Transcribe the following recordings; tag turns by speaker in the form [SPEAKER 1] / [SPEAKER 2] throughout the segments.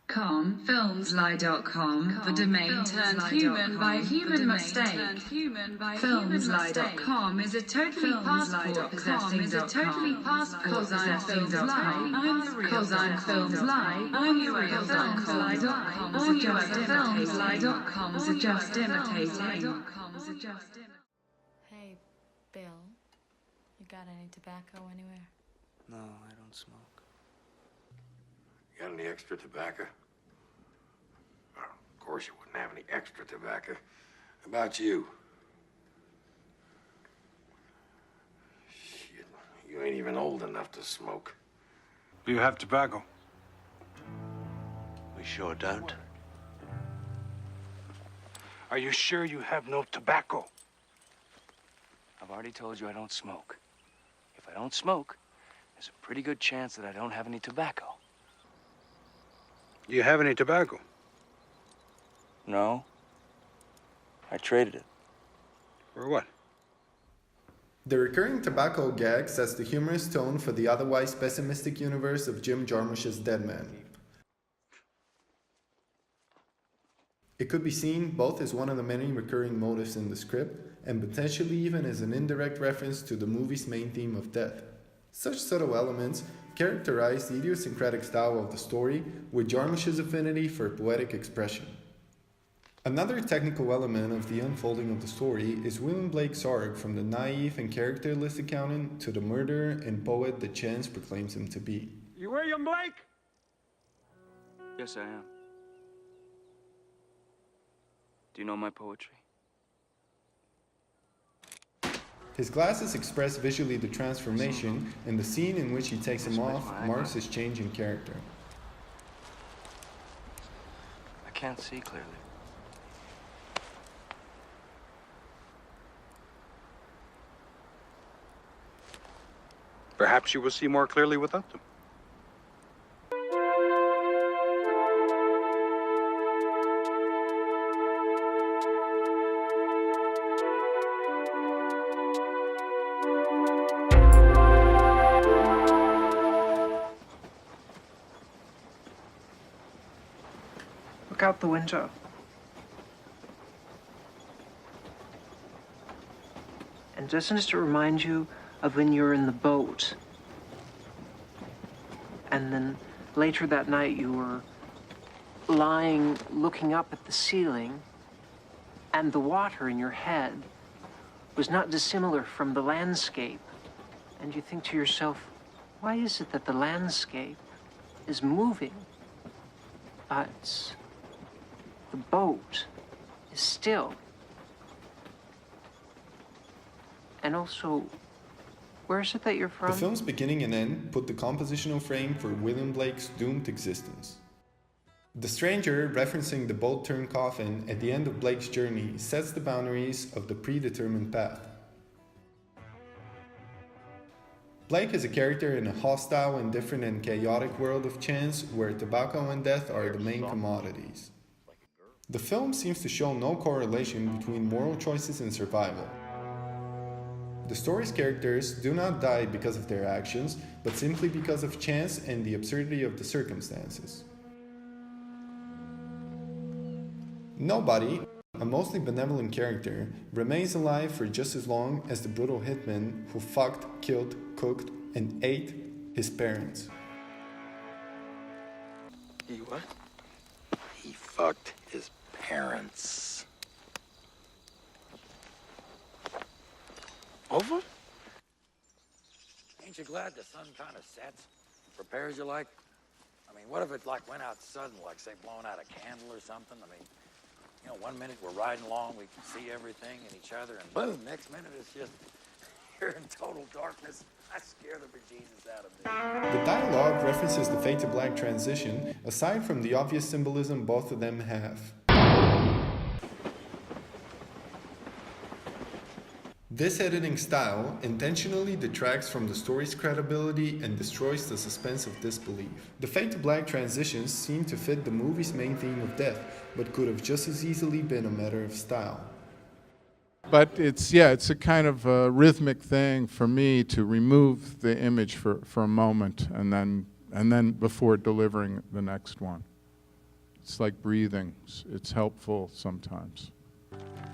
[SPEAKER 1] Filmslie.com, the domain turned human by human mistake. Filmslie.com is a totally passport possessing Cause I'm Filmslie, I'm the real Cause I'm Filmslie, I'm the real Filmslie.com is just imitating.
[SPEAKER 2] Hey, Bill, you got any tobacco anywhere?
[SPEAKER 3] No, I don't smoke.
[SPEAKER 4] You got any extra tobacco? Well, of course you wouldn't have any extra tobacco. How about you? Shit, you ain't even old enough to smoke.
[SPEAKER 5] Do you have tobacco?
[SPEAKER 3] We sure don't.
[SPEAKER 5] Are you sure you have no tobacco?
[SPEAKER 3] I've already told you I don't smoke. If I don't smoke, there's a pretty good chance that I don't have any tobacco.
[SPEAKER 5] Do you have any tobacco?
[SPEAKER 3] No. I traded it.
[SPEAKER 5] For what?
[SPEAKER 6] The recurring tobacco gag sets the humorous tone for the otherwise pessimistic universe of Jim Jarmush's Dead Man. It could be seen both as one of the many recurring motifs in the script, and potentially even as an indirect reference to the movie's main theme of death. Such subtle elements characterize the idiosyncratic style of the story, with Jarmush's affinity for poetic expression. Another technical element of the unfolding of the story is William Blake's arc from the naive and characterless accountant to the murderer and poet that chance proclaims him to be.
[SPEAKER 5] You William Blake?
[SPEAKER 3] Yes, I am. Do you know my poetry?
[SPEAKER 6] His glasses express visually the transformation, and the scene in which he takes them off marks his change in character.
[SPEAKER 3] I can't see clearly.
[SPEAKER 5] Perhaps you will see more clearly without them.
[SPEAKER 7] Look out the window. And doesn't it remind you of when you were in the boat? And then later that night you were lying, looking up at the ceiling, and the water in your head was not dissimilar from the landscape. And you think to yourself, why is it that the landscape is moving, but the boat is still? And also, where is it that you're from?
[SPEAKER 6] The film's beginning and end put the compositional frame for William Blake's doomed existence. The stranger, referencing the boat-turned coffin at the end of Blake's journey, sets the boundaries of the predetermined path. Blake is a character in a hostile, indifferent, and chaotic world of chance where tobacco and death are the main commodities. The film seems to show no correlation between moral choices and survival. The story's characters do not die because of their actions, but simply because of chance and the absurdity of the circumstances. Nobody, a mostly benevolent character, remains alive for just as long as the brutal hitman who fucked, killed, cooked, and ate his parents.
[SPEAKER 4] He what? He fucked his parents. Over? Ain't you glad the sun kind of sets? Prepares you like? I mean, what if it like went out sudden, like say blowing out a candle or something? I mean, you know, one minute we're riding along, we can see everything and each other, and boom, next minute it's just, you're in total darkness. I scare the bejesus out of me.
[SPEAKER 6] The dialogue references the fade to black transition, aside from the obvious symbolism both of them have. This editing style intentionally detracts from the story's credibility and destroys the suspense of disbelief. The fade to black transitions seem to fit the movie's main theme of death, but could have just as easily been a matter of style.
[SPEAKER 8] But it's a kind of a rhythmic thing for me to remove the image for a moment and then before delivering the next one. It's like breathing. It's helpful sometimes.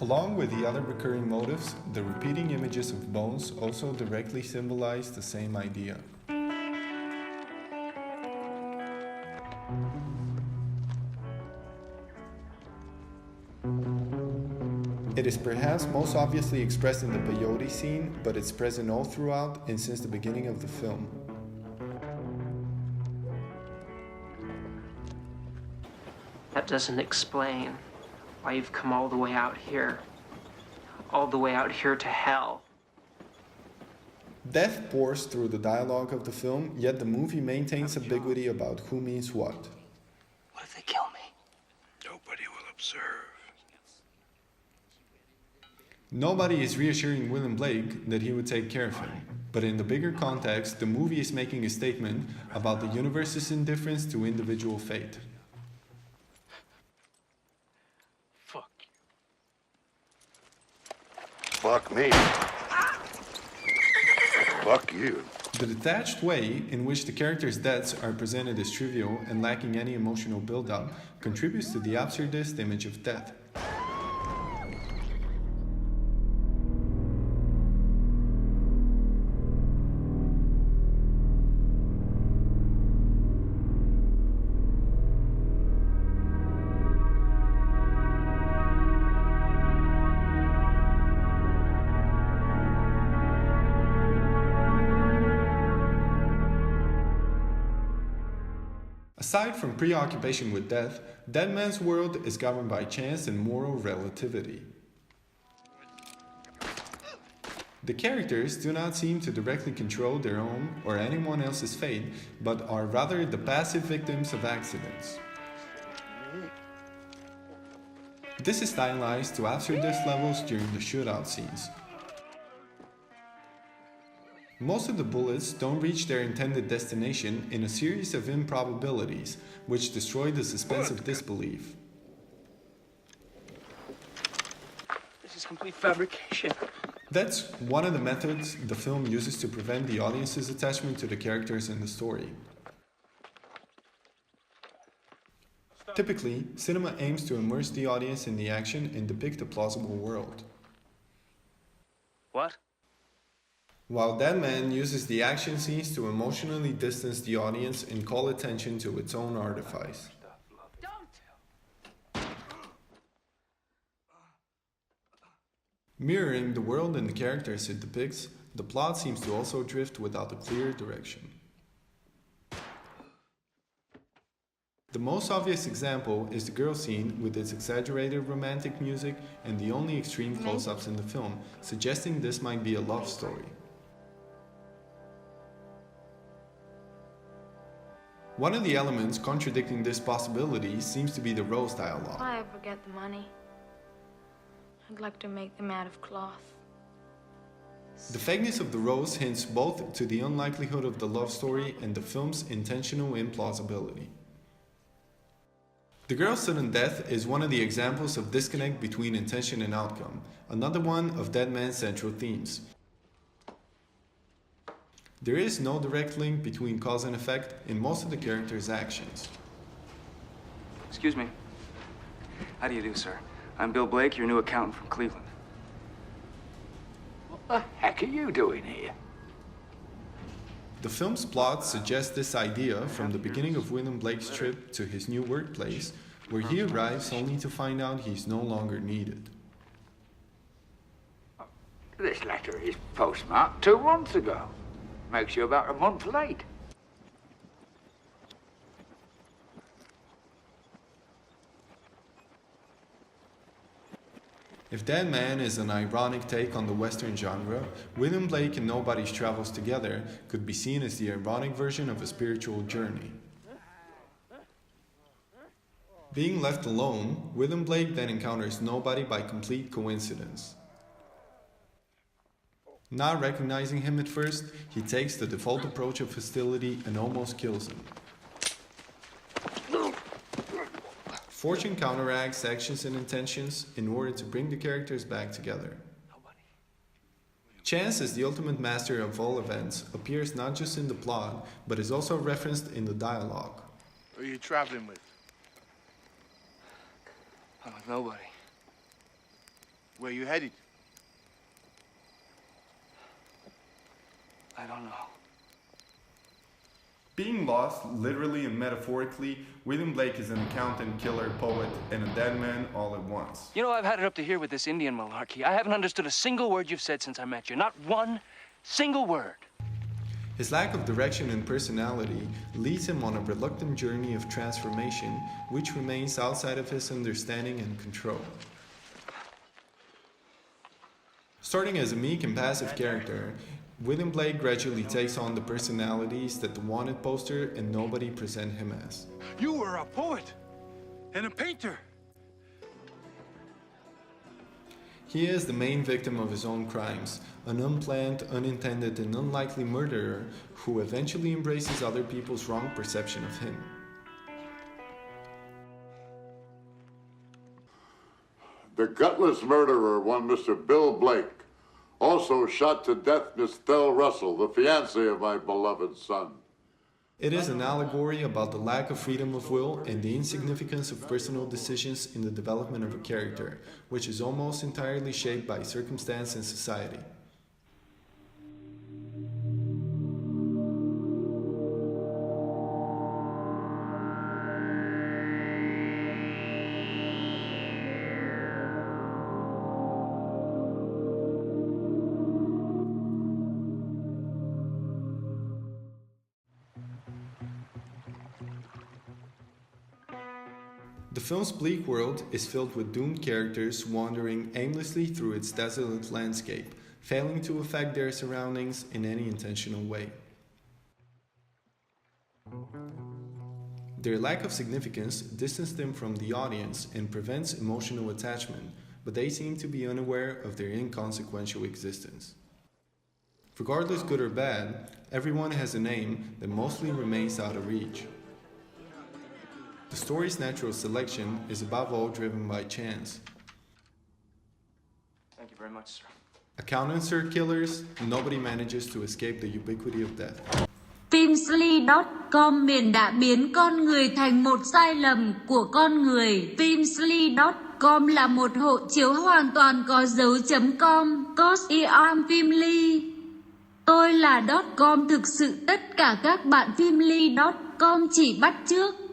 [SPEAKER 6] Along with the other recurring motifs, the repeating images of bones also directly symbolize the same idea. It is perhaps most obviously expressed in the peyote scene, but it's present all throughout and since the beginning of the film.
[SPEAKER 7] That doesn't explain why you've come all the way out here. All the way out here to hell.
[SPEAKER 6] Death pours through the dialogue of the film, yet the movie maintains ambiguity about who means what.
[SPEAKER 3] What if they kill me?
[SPEAKER 5] Nobody will observe.
[SPEAKER 6] Nobody is reassuring William Blake that he would take care of him. But in the bigger context, the movie is making a statement about the universe's indifference to individual fate.
[SPEAKER 3] Fuck you.
[SPEAKER 5] Fuck me. Fuck you.
[SPEAKER 6] The detached way in which the characters' deaths are presented as trivial and lacking any emotional build-up contributes to the absurdist image of death. Aside from preoccupation with death, Dead Man's world is governed by chance and moral relativity. The characters do not seem to directly control their own or anyone else's fate, but are rather the passive victims of accidents. This is stylized to absurdist levels during the shootout scenes. Most of the bullets don't reach their intended destination in a series of improbabilities, which destroy the suspense of disbelief.
[SPEAKER 3] This is complete fabrication.
[SPEAKER 6] That's one of the methods the film uses to prevent the audience's attachment to the characters in the story. Typically, cinema aims to immerse the audience in the action and depict a plausible world.
[SPEAKER 3] What?
[SPEAKER 6] While Dead Man uses the action scenes to emotionally distance the audience and call attention to its own artifice. Mirroring the world and the characters it depicts, the plot seems to also drift without a clear direction. The most obvious example is the girl scene with its exaggerated romantic music and the only extreme close-ups in the film, suggesting this might be a love story. One of the elements contradicting this possibility seems to be the Rose dialogue.
[SPEAKER 2] If I ever get the money, I'd like to make them out of cloth.
[SPEAKER 6] The vagueness of the Rose hints both to the unlikelihood of the love story and the film's intentional implausibility. The girl's sudden death is one of the examples of disconnect between intention and outcome, another one of Dead Man's central themes. There is no direct link between cause and effect in most of the characters' actions.
[SPEAKER 3] Excuse me. How do you do, sir? I'm Bill Blake, your new accountant from Cleveland.
[SPEAKER 4] What the heck are you doing here?
[SPEAKER 6] The film's plot suggests this idea from the beginning of William Blake's trip to his new workplace, where he arrives only to find out he's no longer needed.
[SPEAKER 9] This letter is postmarked 2 months ago. Makes you about a month late.
[SPEAKER 6] If Dead Man is an ironic take on the Western genre, William Blake and Nobody's Travels Together could be seen as the ironic version of a spiritual journey. Being left alone, William Blake then encounters Nobody by complete coincidence. Not recognizing him at first, he takes the default approach of hostility and almost kills him. Fortune counteracts actions and intentions in order to bring the characters back together. Chance, as the ultimate master of all events, appears not just in the plot, but is also referenced in the dialogue.
[SPEAKER 5] Who are you traveling with?
[SPEAKER 3] Nobody.
[SPEAKER 5] Where you headed?
[SPEAKER 3] I don't know.
[SPEAKER 6] Being lost, literally and metaphorically, William Blake is an accountant, killer, poet, and a dead man all at once.
[SPEAKER 3] You know, I've had it up to here with this Indian malarkey. I haven't understood a single word you've said since I met you. Not one single word.
[SPEAKER 6] His lack of direction and personality leads him on a reluctant journey of transformation, which remains outside of his understanding and control. Starting as a meek and passive character, William Blake gradually takes on the personalities that the wanted poster and nobody present him as.
[SPEAKER 5] You were a poet and a painter.
[SPEAKER 6] He is the main victim of his own crimes, an unplanned, unintended, and unlikely murderer who eventually embraces other people's wrong perception of him.
[SPEAKER 10] The gutless murderer, one Mr. Bill Blake, also shot to death Miss Thel Russell, the fiancée of my beloved son.
[SPEAKER 6] It is an allegory about the lack of freedom of will and the insignificance of personal decisions in the development of a character, which is almost entirely shaped by circumstance and society. The film's bleak world is filled with doomed characters wandering aimlessly through its desolate landscape, failing to affect their surroundings in any intentional way. Their lack of significance distances them from the audience and prevents emotional attachment, but they seem to be unaware of their inconsequential existence. Regardless good or bad, everyone has a name that mostly remains out of reach. The story's natural selection is above all driven by chance.
[SPEAKER 3] Thank you very much, sir.
[SPEAKER 6] Accountants are killers, nobody manages to escape the ubiquity of death.
[SPEAKER 1] Filmsly.com miền đã biến con người thành một sai lầm của con người. Filmsly.com là một hộ chiếu hoàn toàn có dấu .com. Cause I am Filmly. Tôi là .com thực sự tất cả các bạn Filmly.com chỉ bắt chước.